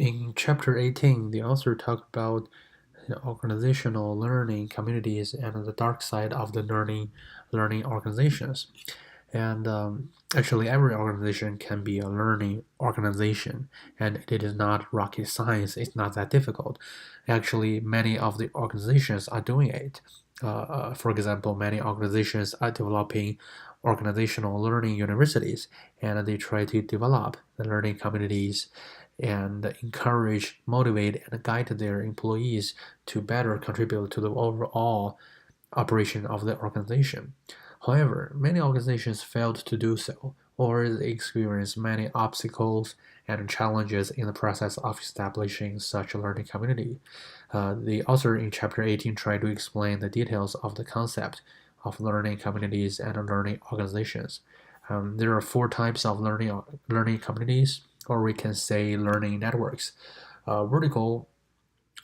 In chapter 18, the author talked about organizational learning communities and the dark side of the learning organizations. And actually, every organization can be a learning organization, and it is not rocket science. It's not that difficult. Actually, many of the organizations are doing it. For example, many organizations are developing organizational learning universities, and they try to develop the learning communities and encourage, motivate, and guide their employees to better contribute to the overall operation of the organization. However, many organizations failed to do so, or they experience many obstacles and challenges in the process of establishing such a learning community. The author in chapter 18 tried to explain the details of the concept of learning communities and learning organizations. There are four types of learning communities, or we can say learning networks. Vertical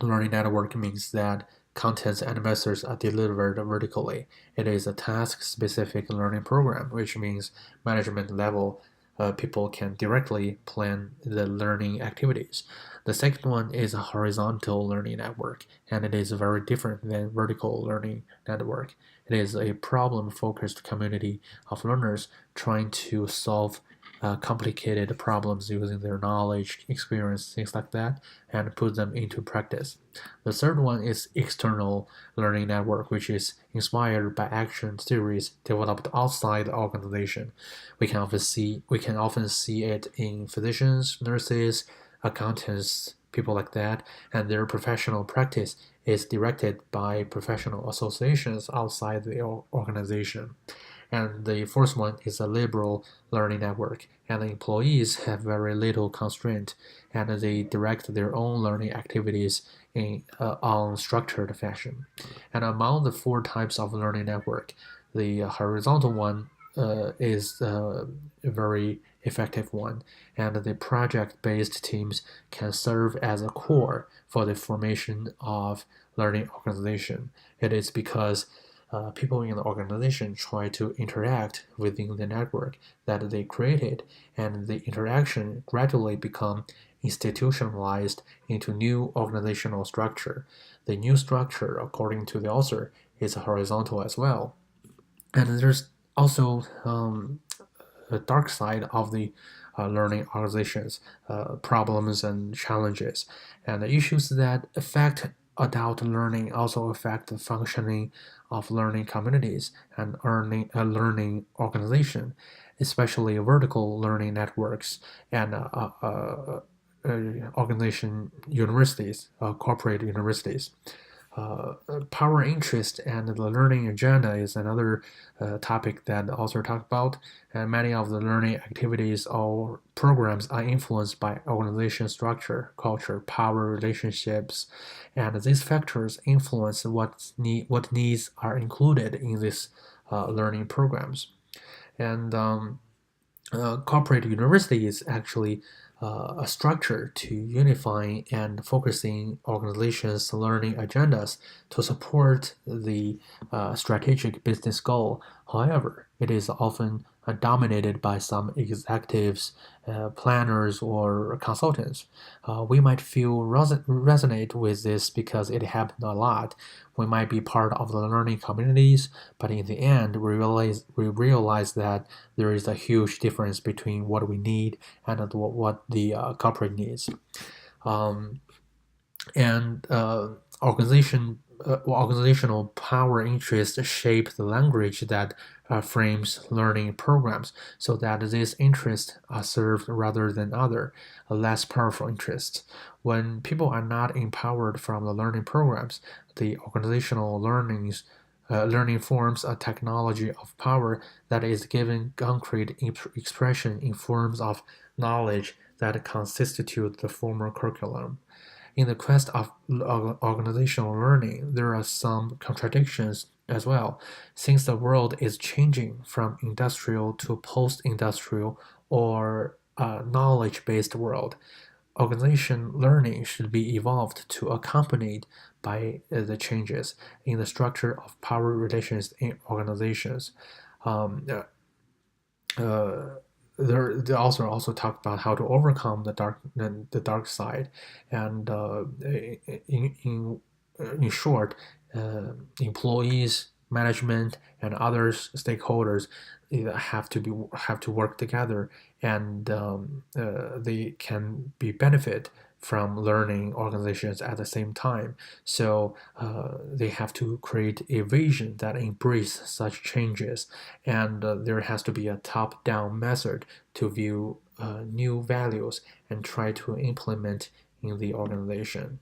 learning network means that contents and methods are delivered vertically. It is a task-specific learning program, which means management level people can directly plan the learning activities. The second one is a horizontal learning network, and it is very different than vertical learning network. It is a problem-focused community of learners trying to solve complicated problems using their knowledge, experience, things like that, and put them into practice. The third one is external learning network, which is inspired by action theories developed outside the organization. We can often see it in physicians, nurses, accountants, people like that, and their professional practice is directed by professional associations outside the organization. And the fourth one is a liberal learning network, and the employees have very little constraint, and they direct their own learning activities in unstructured fashion. And among the four types of learning network, the horizontal one is a very effective one, and the project-based teams can serve as a core for the formation of learning organization. It is because people in the organization try to interact within the network that they created, and the interaction gradually become institutionalized into new organizational structure. The new structure, according to the author, is horizontal as well. And there's also the dark side of the learning organizations, problems and challenges, and the issues that affect adult learning also affect the functioning of learning communities and learning organization, especially vertical learning networks and organization universities, corporate universities. Power interest and the learning agenda is another topic that the author talked about. And many of the learning activities or programs are influenced by organization structure, culture, power relationships, and these factors influence what needs are included in these learning programs. And corporate university is actually a structure to unifying and focusing organizations' learning agendas to support the strategic business goal. However, it is often dominated by some executives, planners, or consultants. We might feel resonate with this because it happened a lot. We might be part of the learning communities, but in the end, we realize that there is a huge difference between what we need and what the corporate needs. Um, and organizational power interests shape the language that frames learning programs so that these interests are served rather than other, less powerful interests. When people are not empowered from the learning programs, the organizational learning forms a technology of power that is given concrete expression in forms of knowledge that constitute the formal curriculum. In the quest of organizational learning, there are some contradictions as well, since the world is changing from industrial to post-industrial or knowledge-based world. Organization learning should be evolved to accompanied by the changes in the structure of power relations in organizations. Um, uh, the author also talked about how to overcome the dark side, and in short, employees, management, and other stakeholders have to work together, and they can be benefit from learning organizations at the same time. So they have to create a vision that embrace such changes, and there has to be a top-down method to view new values and try to implement in the organization.